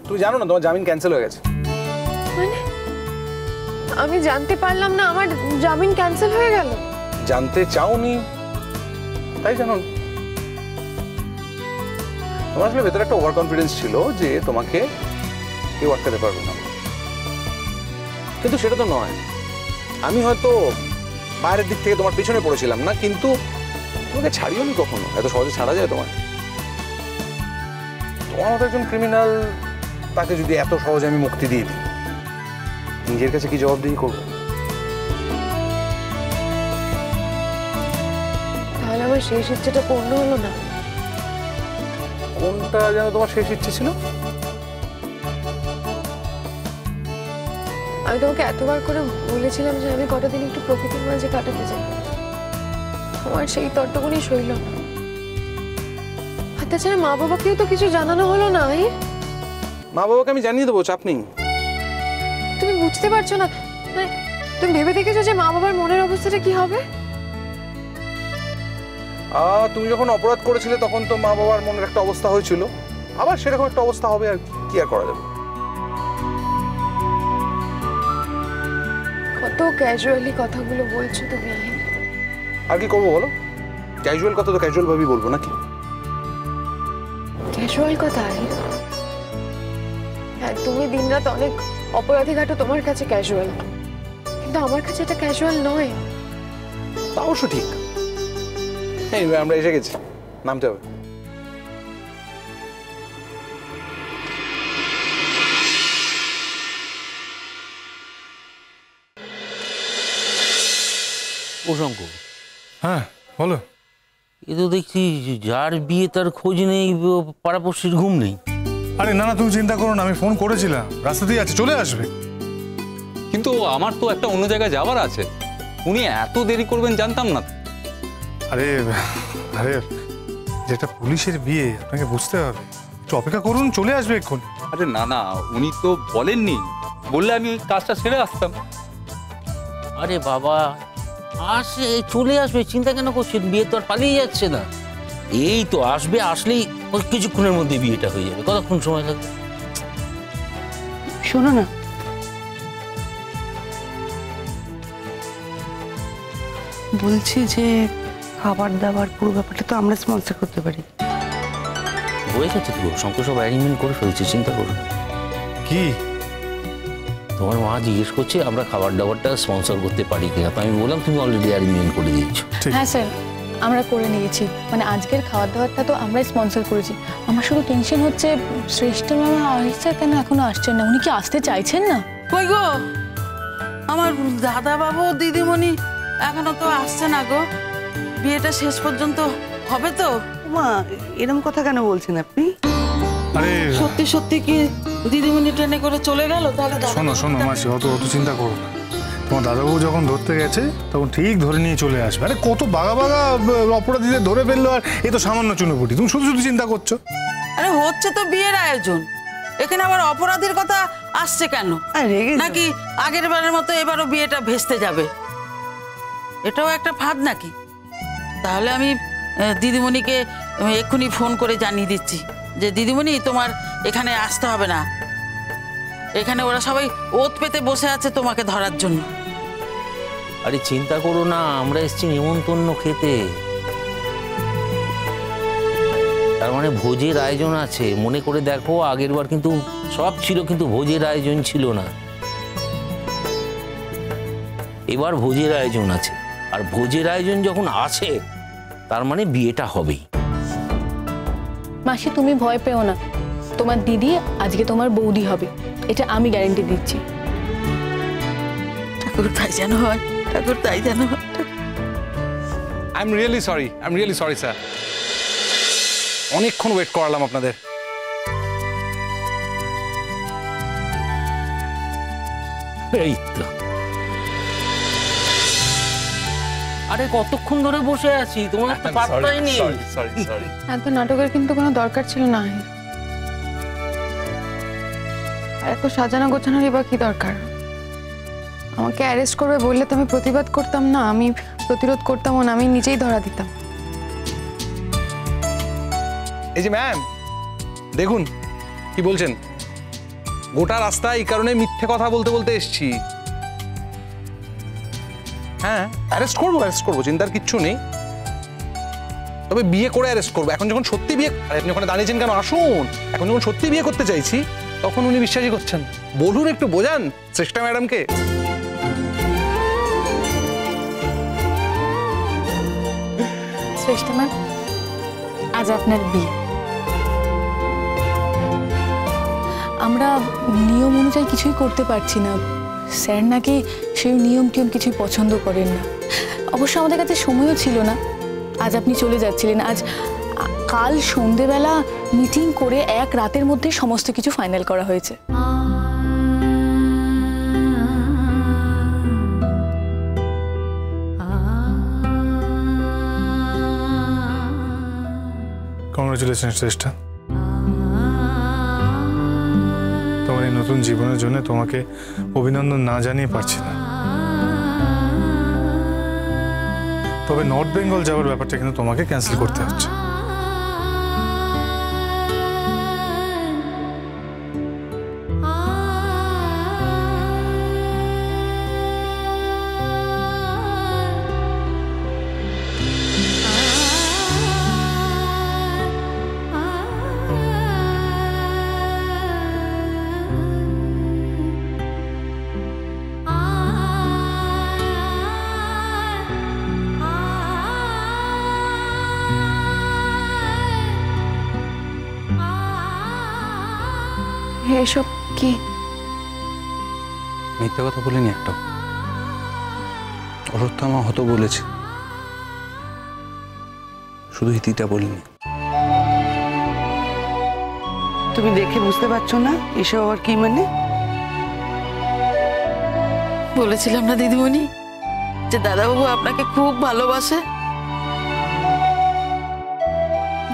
তুমি জানো না তোমার জামিন ক্যান্সেল হয়ে গেছে। মানে আমি জানতে পারলাম না আমার জামিন ক্যান্সেল হয়ে গেল? জানতে চাওনি তাই জানো না। তোমার আসলে ভেতরে একটা ওভার কনফিডেন্স ছিল যে তোমাকে কেউ আটকাতে পারবে না, কিন্তু সেটা তো নয়। আমি হয়তো বাইরের দিক থেকে তোমার পিছনে পড়েছিলাম না, কিন্তু তোমাকে ছাড়িও নি কখনো। এত সহজে ছাড়া যায় তোমার? তোমার মতো একজন ক্রিমিনাল, তাকে যদি এত সহজে আমি মুক্তি দিয়ে দিই, নিজের কাছে কি জবাবদিহি করবো? তাহলে আমার শেষ ইচ্ছেটা পূর্ণ হলো না? কোনটা যেন তোমার শেষ ইচ্ছে ছিল? আমি তোমাকে এতবার করে বলেছিলাম যে আমি কটা দিন একটু প্রকৃতির মাঝে কাটাতে চাই। আমার সেই তর্কগুলি সইল না। আর তাছাড়া মা বাবাকেও তো কিছু জানানো হলো না। মা বাবাকে আমি জানিয়ে দেবো, চাপ নেই। তুমি বুঝতে পারছো না? তুমি ভেবে দেখেছো যে মা বাবার মনের অবস্থাটা কি হবে? তুমি যখন অপরাধ করেছিলে তখন তো মা বাবার মনের একটা অবস্থা হয়েছিল, আবার সেরকম একটা অবস্থা হবে, আর কি আর করা যাবে। কত ক্যাজুয়ালি কথাগুলো বলছো তুমি। আর কি করবো বলো? ক্যাজুয়াল কথা তো ক্যাজুয়াল ভাবেই বলবো নাকি? ক্যাজুয়াল কথা? হ্যাঁ, তুমি দিনরাত অনেক অপরাধী ঘাটো, তোমার কাছে ক্যাজুয়াল, কিন্তু আমার কাছে এটা ক্যাজুয়াল নয়। তা অবশ্য ঠিক। আমরা এসে গেছি, নামতে হবে। ও শঙ্কর, হ্যাঁ বলো। এ তো দেখছি যার বিয়ে তার খোঁজ নেই, পাড়াপড়শির ঘুম নেই। আরে না না, তুমি চিন্তা করো না, আমি ফোন করেছিলাম, রাস্তাতেই আছে, চলে আসবে। কিন্তু আমার তো একটা অন্য জায়গায় যাওয়ার আছে, উনি এত দেরি করবেন জানতাম না। আরে আরে যেটা পুলিশের বিয়ে, আপনাকে বুঝতে হবে, একটু অপেক্ষা করুন, চলে আসবে এক্ষুনি। আরে না না, উনি তো বলেননি, বললে আমি কাজটা সেরে আসতাম। আরে বাবা, আসে চলে আসবে, চিন্তা কেন করছেন? বিয়ে তো আর পালিয়ে যাচ্ছে না, এই তো আসবে, আসলেই কিছুক্ষণের মধ্যে বিয়েটা হয়ে যাবে। কতক্ষণ সময় লাগবে? শোনো না, বলছি যে খাবার দাবার পুরো ব্যাপারটা তো আমরা স্পন্সর করতে পারি। হয়ে গেছে তো, শঙ্কর সব অ্যারেঞ্জমেন্ট করে ফেলছে, চিন্তা করুন। কি তোমার মা জিজ্ঞেস করছে আমরা খাবার দাবারটা স্পন্সর করতে পারি কিনা, তো আমি বললাম তুমি অলরেডি অ্যারেঞ্জমেন্ট করে দিয়েছো। হ্যাঁ স্যার, আমরা করে নিয়েছি, মানে আজকের খাবার দাবারটা তো আমরাই স্পন্সর করেছি। আমার শুধু টেনশন হচ্ছে শ্রেষ্ঠ মামা আসছে কেন, এখনো আসছেন না? উনি কি আসতে চাইছেন না? কই গো, আমার দাদা বাবু দিদিমণি এখনো তো আসছে না গো। বিয়েটা শেষ পর্যন্ত হবে তো? মা এরকম কথা কেন বলছেন আপনি? আরে সত্যি সত্যি কি দিদিমণি ট্রেনে করে চলে গেল? তাহলে শোনো শোনো মাসি, অত চিন্তা করো না। তোমার দাদাবাবু যখন ধরতে গেছে তখন ঠিক ধরে নিয়ে চলে আসবে। আরে কত বাঘা বাঘা অপরাধীদের ধরে ফেললো, আর এই তো সামান্য চুনোপুটি, তুমি শুধু শুধু চিন্তা করছো। আরে হচ্ছে তো বিয়ের আয়োজন, এখানে আবার অপরাধীর কথা আসছে কেন? নাকি আগের বারের মতো এবারও বিয়েটা ভেস্তে যাবে? এটাও একটা ফাঁদ নাকি? তাহলে আমি দিদিমণিকে এক্ষুনি ফোন করে জানিয়ে দিচ্ছি যে দিদিমণি তোমার এখানে আসতে হবে না, এখানে ওরা সবাই ওত পেতে বসে আছে তোমাকে ধরার জন্য। আরে চিন্তা করো না, আমরা এসেছি নিমন্ত্রণ খেতে, তার মানে ভোজের আয়োজন আছে। মনে করে দেখো, আগের বার কিন্তু সব ছিল, কিন্তু ভোজের আয়োজন ছিল না। এবার ভোজের আয়োজন আছে, আর ভোজের আয়োজন যখন আছে তার মানে বিয়েটা হবেই। মাসি তুমি ভয় পেও না, তোমার দিদি আজকে তোমার বৌদি হবে, এটা আমি গ্যারান্টি দিচ্ছি। ঠাকুর তাই যেন হয়, ঠাকুর তাই যেন হয়। I am really sorry sir, অনেকক্ষণ ওয়েট করালাম আপনাদের। এই তো, আরে কতক্ষণ ধরে বসে আছি, তোমার তো পাত্তাই নেই। এত নাটকের কিন্তু কোনো দরকার ছিল না। আর এত সাজানো গোছানোরই বা কি দরকার? আমাকে অ্যারেস্ট করবে বললে তো আমি প্রতিবাদ করতাম না, আমি প্রতিরোধ করতাম না, আমি নিজেই ধরা দিতাম। এই যে ম্যাম, দেখুন কি বলছেন। গোটা রাস্তা এই কারণে মিথ্যে কথা বলতে বলতে এসছি। হ্যাঁ, অ্যারেস্ট করবো, চিন্তার কিচ্ছু নেই। তবে বিয়ে করে অ্যারেস্ট করবো। এখন যখন সত্যি বিয়ে, আপনি ওখানে দাঁড়িয়েছেন কেন? আসুন। এখন যখন সত্যি বিয়ে করতে চাইছি তখন উনি বিশ্বাসই করছেন। বলুন, একটু বোঝান শ্রেষ্ঠা ম্যাডামকে। শ্রেষ্ঠা ম্যাম, আজ আপনার বিয়ে। আমরা নিয়ম অনুযায়ী কিছুই করতে পারছি না। স্যার নাকি সেই নিয়ম টিয়ম কিছুই পছন্দ করেন না। অবশ্য আমাদের কাছে সময়ও ছিল না। আজ আপনি চলে যাচ্ছিলেন। কাল সন্ধেবেলা মিটিং করে এক রাতের মধ্যে সমস্ত কিছু ফাইনাল করা হয়েছে। কংগ্রেচুলেশন শ্রেষ্ঠা, তোমার এই নতুন জীবনের জন্য তোমাকে অভিনন্দন না জানিয়ে পারছি না। তবে নর্থ বেঙ্গল যাওয়ার ব্যাপারটা কিন্তু তোমাকে ক্যান্সেল করতে হচ্ছে। এসব কি? মিথ্যে কথা বলিনি একটা। অশ্বত্থামা হতো বলেছে, শুধু ইতিটা বলিনি। তুমি দেখে বুঝতে পারছো না এসব আবার কি মানে? বলেছিলাম না দিদিমণি যে দাদাবাবু আপনাকে খুব ভালোবাসে।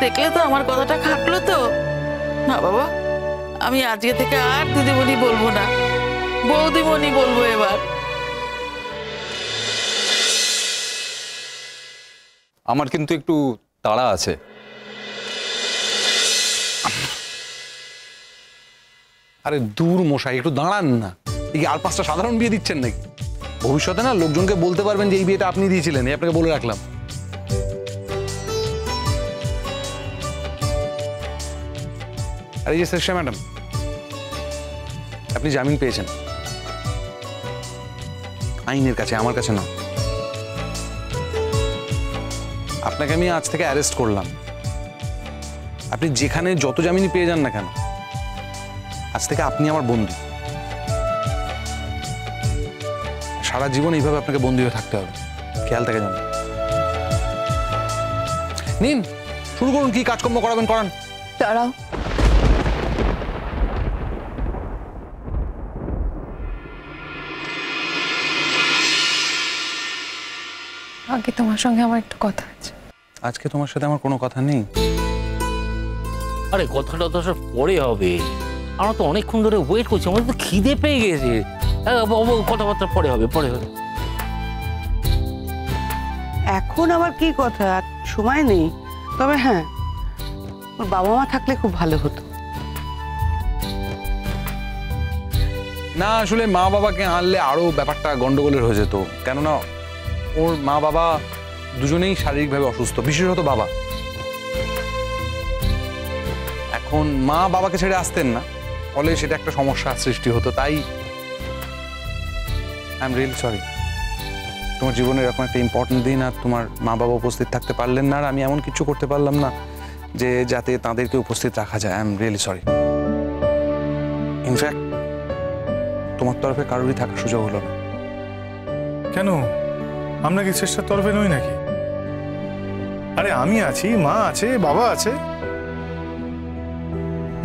দেখলে তো আমার কথাটা খাটলো তো। না বাবা, আমি আজকে থেকে আর দিদিমণি বলবো না, বৌদিমণি বলবো এবার। আমার কিন্তু একটু তাড়া আছে। আরে দূর মশাই, একটু দাঁড়ান না। এই আর 5টা সাধারণ বিয়ে দিচ্ছেন নাকি? ভবিষ্যতে না লোকজনকে বলতে পারবেন যে এই বিয়েটা আপনি দিয়েছিলেন। এই আপনাকে বলে রাখলাম। আর এই যে শ্রেষ্ঠা ম্যাডাম, আপনি জামিন পেয়েছেন আইনের কাছে, আমার কাছে না। আপনাকে আমি আজ থেকে অ্যারেস্ট করলাম। আপনি যেখানে যত জামিনই পেয়ে যান না কেন, আজ থেকে আপনি আমার বন্দী। সারা জীবন এইভাবে আপনাকে বন্দী হয়ে থাকতে হবে, খেয়াল থাকে জানো। নিন, শুরু করুন, কি কাজকর্ম করাবেন করান। দাঁড়াও, আগে তোমার সঙ্গে আমার একটু কথা আছে। আজকে তোমার সাথে আমার কোনো কথা নেই। আরে কথাটা তো সব পরে হবে। আমরা তো অনেকক্ষণ ধরে ওয়েট করছি, আমাদের তো খিদে পেয়ে গেছে। কথাবার্তা পরে হবে, পরে হবে। এখন আবার কি কথা, সময় নেই। তবে হ্যাঁ, ওর বাবা মা থাকলে খুব ভালো হতো। না, আসলে মা বাবাকে আনলে আরো ব্যাপারটা গন্ডগোলের হয়ে যেত। কেননা ওর মা বাবা দুজনেই শারীরিকভাবে অসুস্থ, বিশেষত বাবা। এখন মা বাবাকে ছেড়ে আসতেন না, ফলে সেটা একটা সমস্যার সৃষ্টি হতো। তাই আই এম রিয়েলি সরি। তোমার জীবনের এরকম একটা ইম্পর্টেন্ট দিন আর তোমার মা বাবা উপস্থিত থাকতে পারলেন না, আর আমি এমন কিছু করতে পারলাম না যে যাতে তাদেরকে উপস্থিত রাখা যায়। I am really sorry. In fact তোমার তরফে কারোরই থাকার সুযোগ হলো না। কেন, আমরা কি শ্রেষ্ঠার তরফে নই নাকি? আরে আমি আছি, মা আছে, বাবা আছে,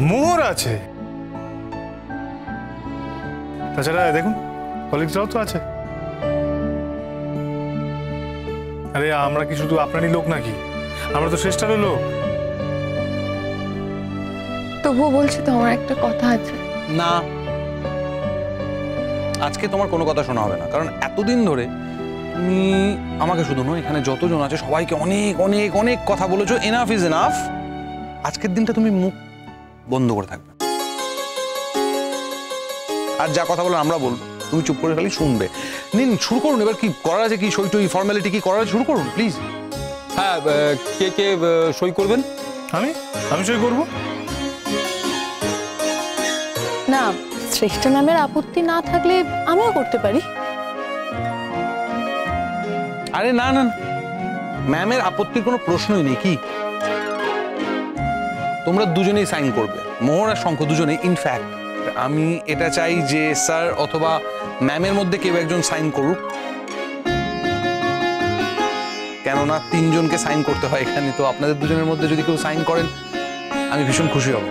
মোহর আছে, তাছাড়া দেখুন কলিগসরাও তো আছে। আরে আমরা কি শুধু আপনারই লোক নাকি? আমরা তো শ্রেষ্ঠারও লোক। তবুও বলছি তো আমার একটা কথা আছে। না, আজকে তোমার কোনো কথা শোনা হবে না। কারণ এতদিন ধরে তুমি আমাকে শুধু নয়, এখানে যতজন আছে সবাইকে অনেক অনেক অনেক কথা বলেছো। Enough is enough. আজকের দিনটা তুমি মুখ বন্ধ করে থাকবে। আর যা কথা বলার আমরা বলবো, তুমি চুপ করে খালি শুনবে। নিন শুরু করুন, এবার কি করার আছে, কি সই টই ফর্মালিটি কি করার আছে শুরু করুন প্লিজ। হ্যাঁ, কে কে সই করবেন? আমি সই করবো। না, শ্রেষ্ঠা ম্যামের আপত্তি না থাকলে আমিও করতে পারি। আরে না না, ম্যামের আপত্তির কোনো প্রশ্নই নেই। কি তোমরা দুজনেই সাইন করবে, মোহর আর শঙ্খ দুজনেই। ইনফ্যাক্ট আমি এটা চাই যে স্যার অথবা ম্যামের মধ্যে কেউ একজন সাইন করুক, কেননা তিনজনকে সাইন করতে হয় এখানে। তো আপনাদের দুজনের মধ্যে যদি কেউ সাইন করেন আমি ভীষণ খুশি হব।